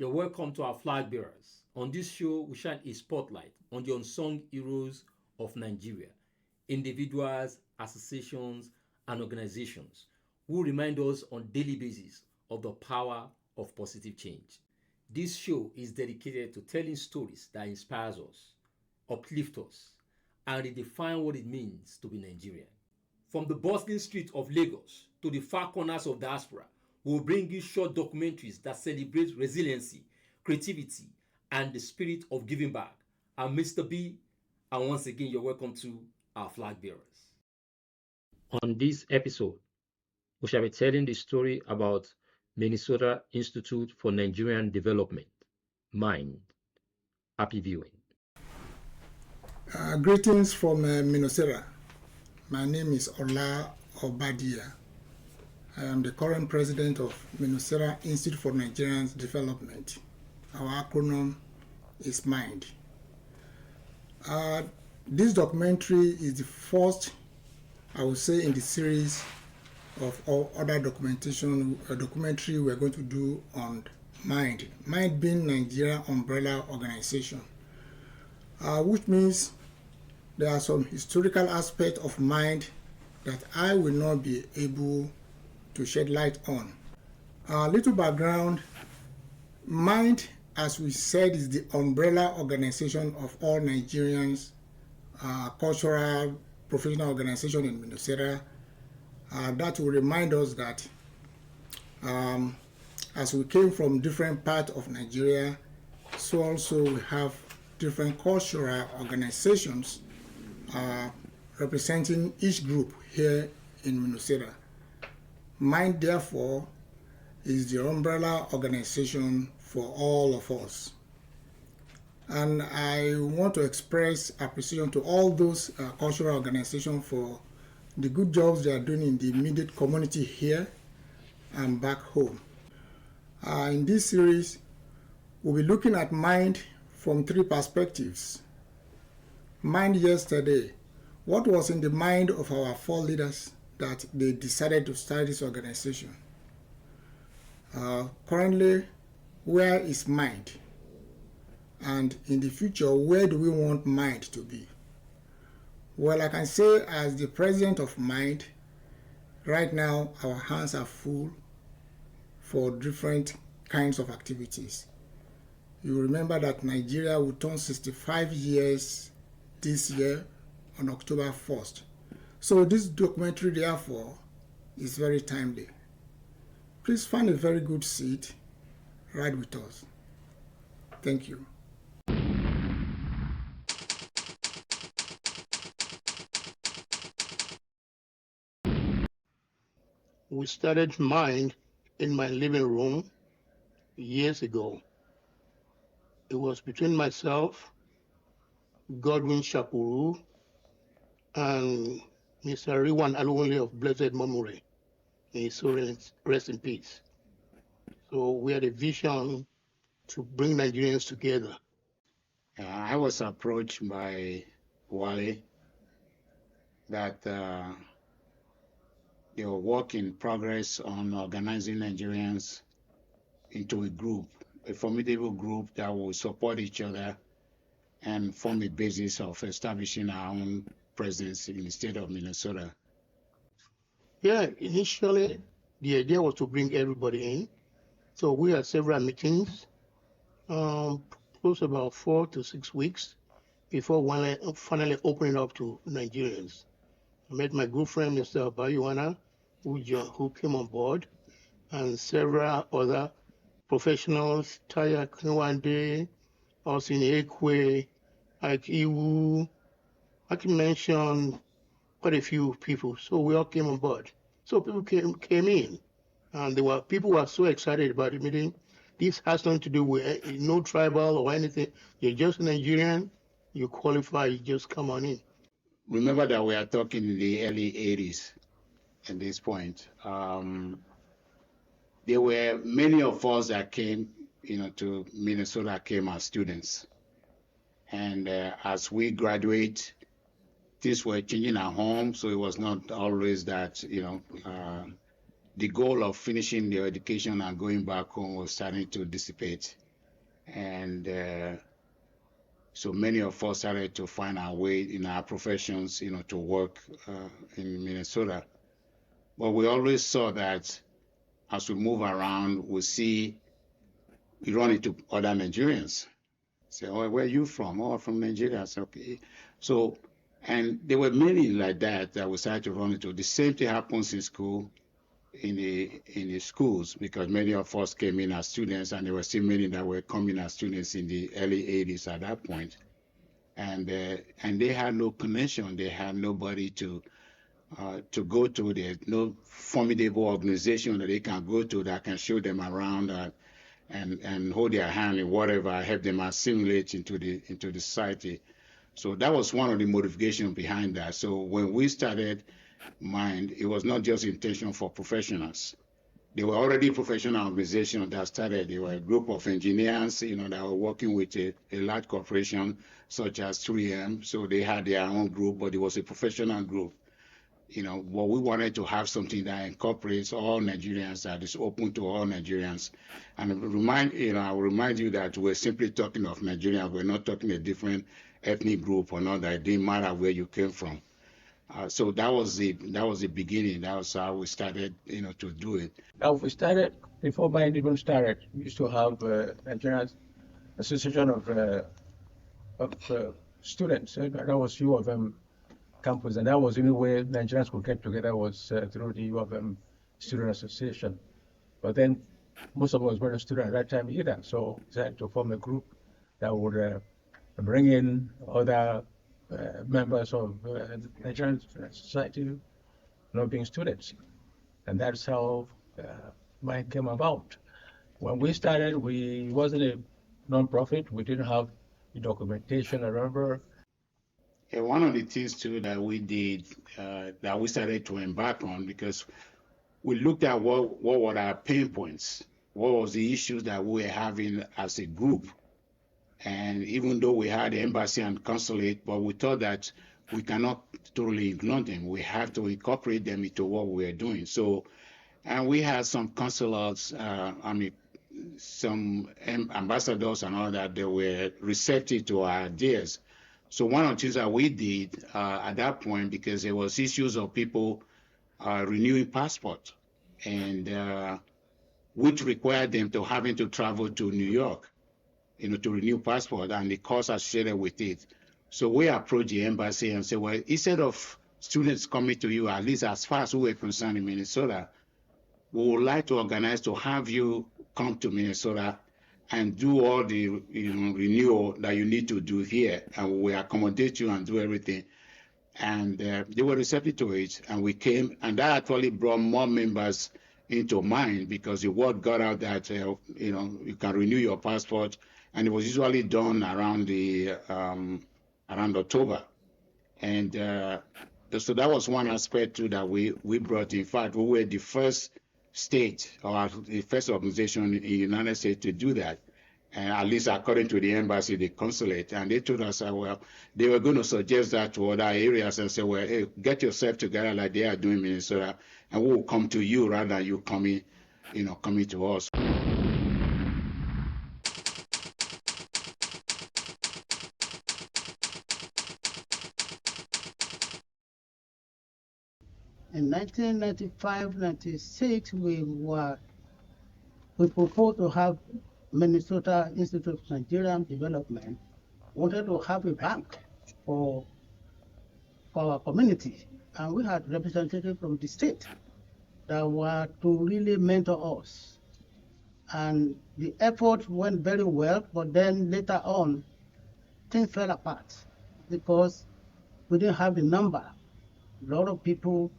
You're welcome to our flag bearers. On this show, we shine a spotlight on the unsung heroes of Nigeria, individuals, associations, and organizations who remind us on a daily basis of the power of positive change. This show is dedicated to telling stories that inspires us, uplift us, and redefine what it means to be Nigerian. From the bustling streets of Lagos to the far corners of diaspora, we will bring you short documentaries that celebrate resiliency, creativity, and the spirit of giving back. I'm Mr. B, and once again, you're welcome to our flag bearers. On this episode, we shall be telling the story about Minnesota Institute for Nigerian Development, MIND. Happy viewing. Greetings from Minnesota. My name is Ola Obadia. I am the current president of Minnesota Institute for Nigerian Development. Our acronym is MIND. This documentary is the first, I would say, in the series of all other documentary we're going to do on MIND. MIND being Nigeria Umbrella Organization, which means there are some historical aspects of MIND that I will not be able to shed light on. A little background: MIND, as we said, is the umbrella organization of all Nigerians, cultural, professional organization in Minnesota. That will remind us that as we came from different parts of Nigeria, so also we have different cultural organizations representing each group here in Minnesota. MIND, therefore, is the umbrella organization for all of us. And I want to express appreciation to all those cultural organizations for the good jobs they are doing in the immediate community here and back home. In this series, we'll be looking at MIND from three perspectives. MIND yesterday. What was in the mind of our four leaders that they decided to start this organization? Currently, where is MIND? And in the future, where do we want MIND to be? Well, I can say as the president of MIND, right now our hands are full for different kinds of activities. You remember that Nigeria will turn 65 years this year on October 1st. So this documentary, therefore, is very timely. Please find a very good seat, ride with us. Thank you. We started MIND in my living room years ago. It was between myself, Godwin Shapuru, and Mr. Riwan Alwole of blessed memory. May his soul rest in peace. So we had a vision to bring Nigerians together. I was approached by Wale that they were work in progress on organizing Nigerians into a group, a formidable group that will support each other and form the basis of establishing our own presence in the state of Minnesota. Yeah, initially the idea was to bring everybody in. So we had several meetings, close about 4 to 6 weeks before finally opening up to Nigerians. I met my good friend, Mr. Bayuana, who came on board, and several other professionals, Taya Kwande, Austin Ekwe, Ike Iwu. I can mention quite a few people. So we all came on board. So people came in, and people were so excited about the meeting. This has nothing to do with no tribal or anything. You're just a Nigerian, you qualify, you just come on in. Remember that we are talking in the early 80s at this point. There were many of us that came, to Minnesota came as students. And as we graduate, things were changing at home, so it was not always that, the goal of finishing their education and going back home was starting to dissipate. And so many of us started to find our way in our professions, to work in Minnesota. But we always saw that as we move around, we run into other Nigerians. Say, oh, where are you from? Oh, from Nigeria. I said, okay. So, and there were many like that we started to run into. The same thing happens in school, in the schools, because many of us came in as students, and there were still many that were coming as students in the early 80s at that point. And they had no connection. They had nobody to go to. There's no formidable organization that they can go to that can show them around and hold their hand in whatever, help them assimilate into the society. So that was one of the motivations behind that. So when we started Mind, it was not just intention for professionals. There were already professional organizations that started. There were a group of engineers, that were working with a large corporation such as 3M. So they had their own group, but it was a professional group. But we wanted to have something that incorporates all Nigerians, that is open to all Nigerians. And I will remind you that we're simply talking of Nigerians. We're not talking a different ethnic group or not. That it didn't matter where you came from. So that was the beginning. That was how we started, to do it. We started before mine even started. We used to have Nigerian Association of Students. That was U of M campus, and that was the only way Nigerians could get together was through the U of M Student Association. But then most of us weren't students at that time either, so we decided to form a group that would bring in other members of Nigerian society not being students. And that's how mine came about. When we started, it wasn't a non-profit. We didn't have the documentation. I remember. Yeah, one of the things too that we did, that we started to embark on, because we looked at what were our pain points, what was the issues that we were having as a group. And even though we had the embassy and consulate, but we thought that we cannot totally ignore them. We have to incorporate them into what we are doing. So, and we had some consulates, some ambassadors and all that, they were receptive to our ideas. So one of the things that we did at that point, because there was issues of people renewing passport, and which required them to having to travel to New York, to renew passport and the costs associated with it. So we approached the embassy and said, well, instead of students coming to you, at least as far as we were concerned in Minnesota, we would like to organize to have you come to Minnesota and do all the renewal that you need to do here, and we accommodate you and do everything. And they were receptive to it, and we came, and that actually brought more members into Mind, because the word got out that you can renew your passport, and it was usually done around around October. And so that was one aspect too that we brought. In fact, we were the first state, or the first organization in the United States to do that. And at least according to the embassy, the consulate, and they told us, well, they were going to suggest that to other areas and say, well, hey, get yourself together like they are doing in Minnesota, and we'll come to you rather than you coming to us. In 1995-96, we proposed to have Minnesota Institute of Nigerian Development wanted to have a bank for our community, and we had representatives from the state that were to really mentor us. And the effort went very well, but then later on, things fell apart because we didn't have the number. A lot of people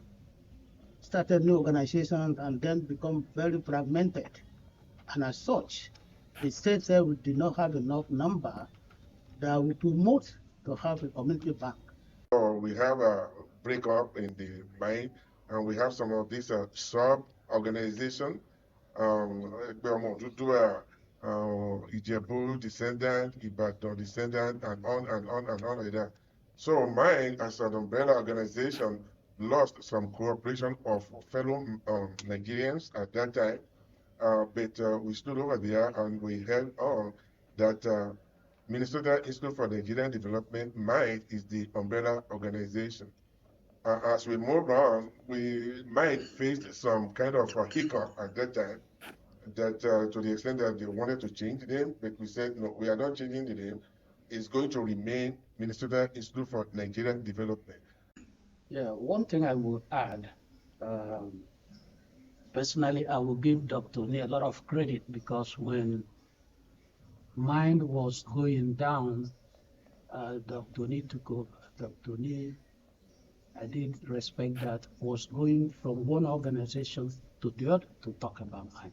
started new organizations and then become very fragmented. And as such, the state said we did not have enough number that we promote to have a community bank. So we have a breakup in the mind, and we have some of these sub-organizations. Ijebu descendant, Ibadan descendant, and on and on and on like that. So mine, as an umbrella organization, lost some cooperation of fellow Nigerians at that time, but we stood over there and we held on, that Minnesota Institute for Nigerian Development, MIND, is the umbrella organization. As we moved on, we might face some kind of a hiccup at that time, that to the extent that they wanted to change the name, but we said, no, we are not changing the name. It's going to remain Minnesota Institute for Nigerian Development. Yeah, one thing I would add, um, personally, I will give Dr. Nee a lot of credit because when mine was going down, Dr. Nee took over. Dr. Nee, I did respect that, was going from one organization to the other to talk about mine.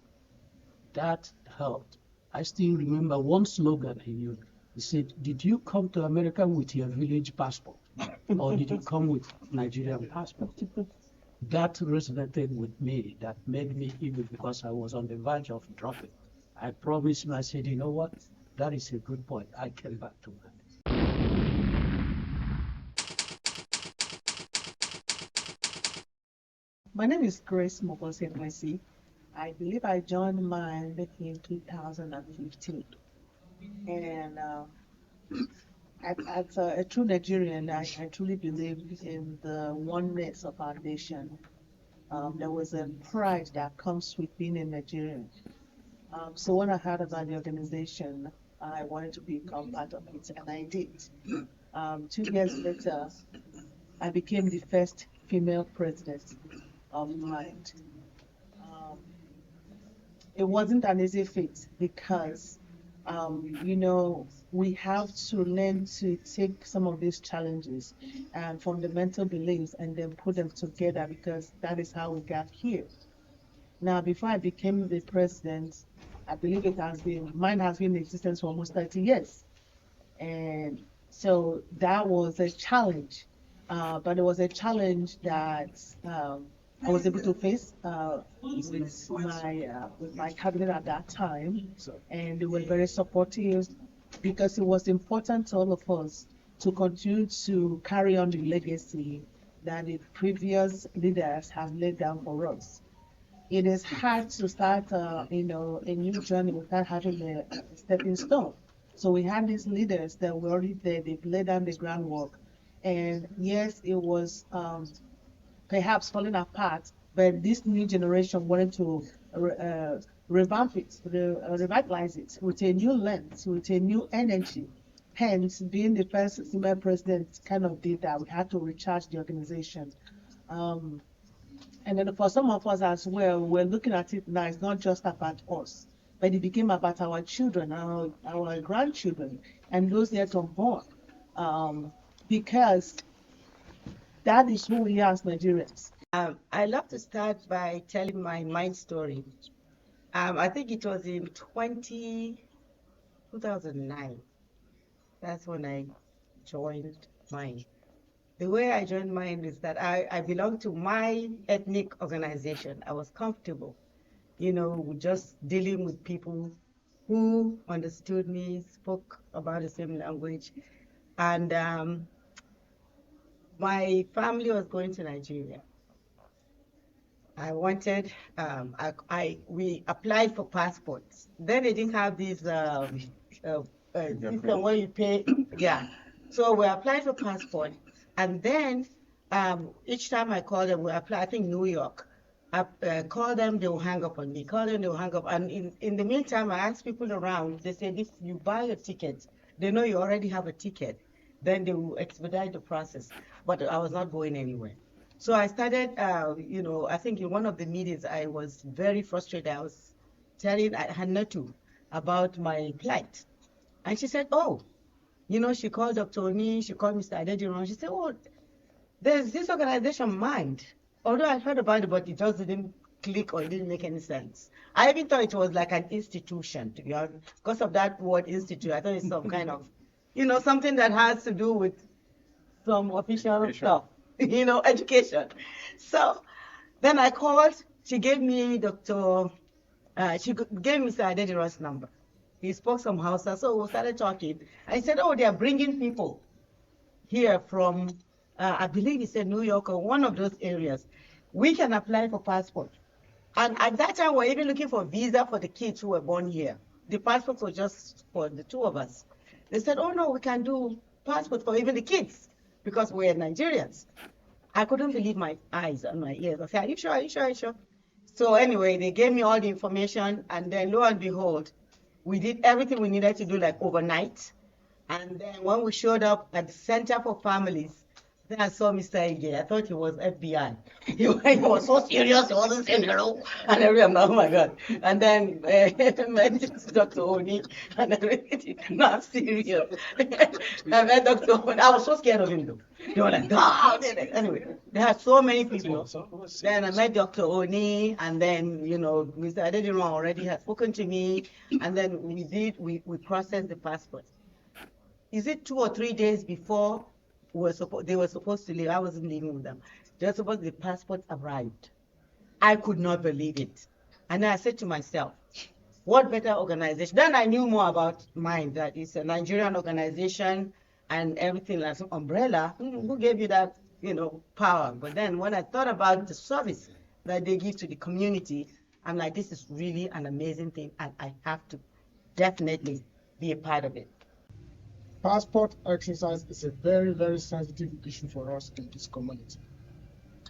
That helped. I still remember one slogan he used. He said, "Did you come to America with your village passport? Or did you come with Nigerian passport?" That resonated with me. That made me, even because I was on the verge of dropping, I promised him, I said, you know what? That is a good point. I came back to that. My name is Grace Mogosi. I believe I joined mine in 2015. And as a true Nigerian, I truly believe in the oneness of our nation. There was a pride that comes with being a Nigerian. So when I heard about the organization, I wanted to become part of it, and I did. 2 years later, I became the first female president of MIND. Um, it wasn't an easy feat because, we have to learn to take some of these challenges and fundamental beliefs and then put them together because that is how we got here. Now, before I became the president, I believe mine has been in existence for almost 30 years. And so that was a challenge, but it was a challenge that I was able to face with my cabinet at that time, and they were very supportive because it was important to all of us to continue to carry on the legacy that the previous leaders have laid down for us. It is hard to start, a new journey without having a stepping stone. So we had these leaders that were already there. They've laid down the groundwork, and yes, it was perhaps falling apart. But this new generation wanted to revamp it, revitalize it with a new lens, with a new energy. Hence, being the first female president kind of did that. We had to recharge the organization. Um, and then for some of us as well, we're looking at it now, it's not just about us, but it became about our children, our grandchildren, and those yet unborn. Because that is who we are as Nigerians. I love to start by telling my mind story. I think it was in 2009. That's when I joined mine. The way I joined mine is that I belonged to my ethnic organization. I was comfortable, with just dealing with people who understood me, spoke about the same language. And my family was going to Nigeria. I wanted, we applied for passports. Then they didn't have this system where you pay, yeah. So we applied for passport, and then each time I call them, we apply, I think New York. I call them, they will hang up on me. Call them, they will hang up. And in the meantime, I ask people around, they said if you buy a ticket, they know you already have a ticket, then they will expedite the process. But I was not going anywhere. So I started, I think in one of the meetings, I was very frustrated. I was telling Hannatu about my plight. And she said, oh, she called Dr. Oni, she called Mr. Adediran. She said, oh, there's this organization, MIND. Although I heard about it, but it just didn't click or it didn't make any sense. I even thought it was like an institution, to be honest. Because of that word institute, I thought it's some kind of, something that has to do with some official stuff, education. So then I called, she gave me she gave me Mr. Adediran's number. He spoke some Hausa, so we started talking. I said, oh, they are bringing people here from, I believe he said New York or one of those areas. We can apply for passport. And at that time, we're even looking for visa for the kids who were born here. the passport was just for the two of us. They said, oh no, we can do passport for even the kids because we're Nigerians. I couldn't believe my eyes and my ears. I said, are you sure? Are you sure? Are you sure? So anyway, they gave me all the information, and then lo and behold, we did everything we needed to do like overnight. And then when we showed up at the Center for Families, then I saw Mr. Ige. I thought he was FBI. He was so serious. He wasn't saying hello. And everyone, oh my God. And then met Dr. Oni and everything. No, I'm serious. I met Dr. Oni. I was so scared of him though. They were like, ah! Anyway, there are so many people. Then I met Dr. Oni, and then, you know, Mr. Adediran already had spoken to me. And then we processed the passport. Is it 2 or 3 days before they were supposed to leave? I wasn't leaving with them. The passport arrived. I could not believe it. And I said to myself, what better organization? Then I knew more about MIND, that it's a Nigerian organization and everything like some umbrella. Who gave you that, you know, power? But then when I thought about the service that they give to the community, I'm like, this is really an amazing thing, and I have to definitely be a part of it. Passport exercise is a very, very sensitive issue for us in this community.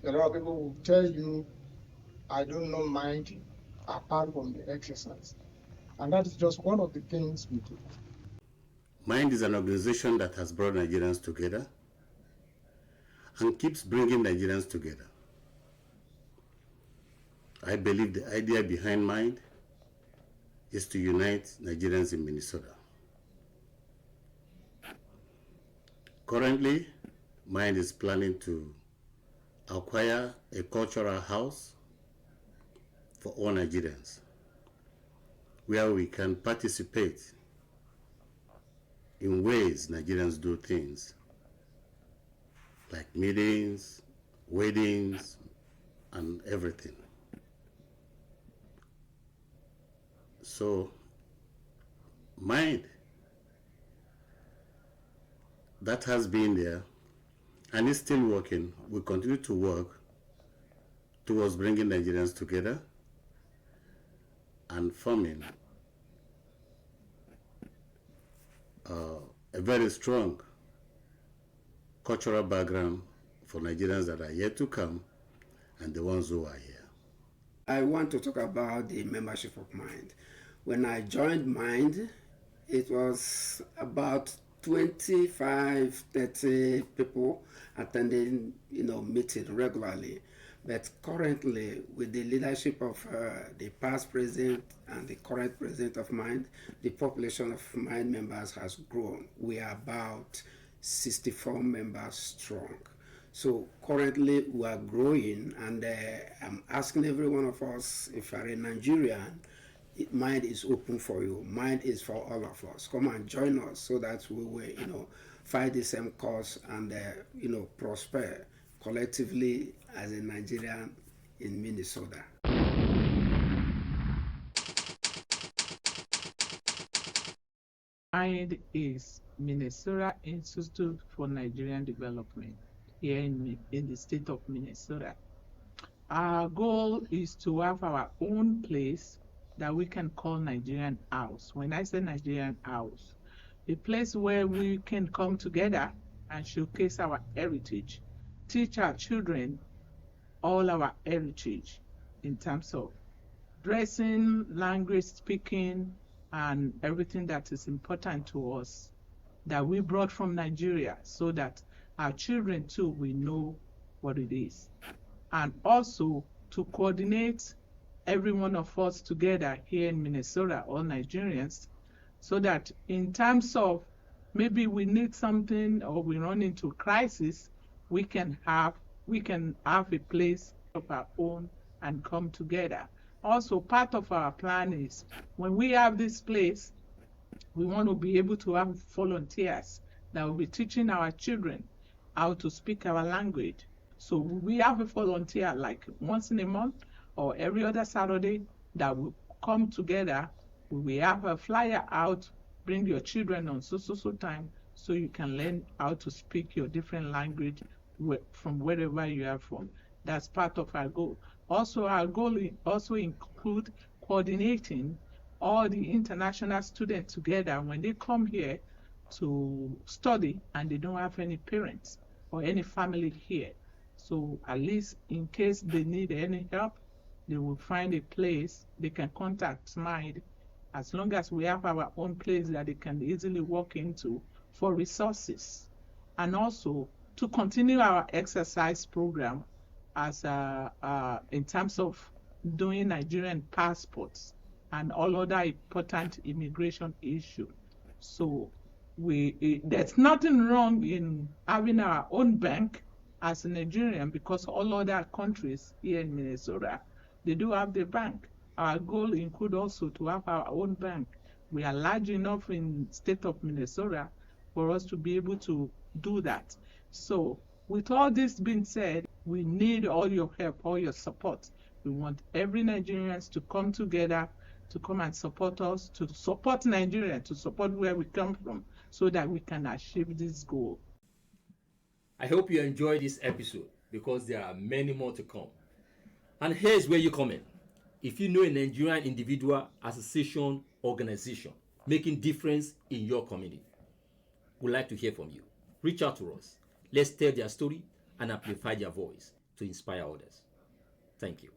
A lot of people will tell you, I don't know mind apart from the exercise. And that is just one of the things we do. MIND is an organization that has brought Nigerians together and keeps bringing Nigerians together. I believe the idea behind MIND is to unite Nigerians in Minnesota. Currently, MIND is planning to acquire a cultural house for all Nigerians, where we can participate in ways Nigerians do things, like meetings, weddings, and everything. So, MIND, that has been there and is still working. We continue to work towards bringing Nigerians together and forming a very strong cultural background for Nigerians that are yet to come and the ones who are here. I want to talk about the membership of MIND. When I joined MIND, it was about 25, 30 people attending, meeting regularly. But currently, with the leadership of the past president and the current president of MIND, the population of MIND members has grown. We are about 64 members strong. So currently, we are growing, and I'm asking every one of us, if you are a Nigerian, MIND is open for you. MIND is for all of us. Come and join us so that we will, fight the same cause and, prosper collectively as a Nigerian in Minnesota. MIND is Minnesota Institute for Nigerian Development here in the state of Minnesota. Our goal is to have our own place that we can call Nigerian House. When I say Nigerian House, a place where we can come together and showcase our heritage, teach our children all our heritage in terms of dressing, language speaking, and everything that is important to us that we brought from Nigeria, so that our children too will know what it is. And also to coordinate every one of us together here in Minnesota, all Nigerians, so that in terms of maybe we need something or we run into crisis, we can have a place of our own and come together. Also, part of our plan is when we have this place, we want to be able to have volunteers that will be teaching our children how to speak our language. So we have a volunteer like once in a month or every other Saturday that will come together. We have a flyer out, bring your children on so time so you can learn how to speak your different language from wherever you are from. That's part of our goal. Also, our goal also include coordinating all the international students together when they come here to study and they don't have any parents or any family here. So at least in case they need any help, they will find a place they can contact MIND, as long as we have our own place that they can easily walk into for resources. And also to continue our exercise program as in terms of doing Nigerian passports and all other important immigration issues. So there's nothing wrong in having our own bank as a Nigerian, because all other countries here in Minnesota, they do have the bank. Our goal include also to have our own bank. We are large enough in state of Minnesota for us to be able to do that. So with all this being said, we need all your help, all your support. We want every Nigerians to come together, to come and support us, to support Nigeria, to support where we come from, so that we can achieve this goal. I hope you enjoyed this episode, because there are many more to come. And here's where you come in. If you know a Nigerian individual, association, organization making difference in your community, we'd like to hear from you. Reach out to us. Let's tell their story and amplify their voice to inspire others. Thank you.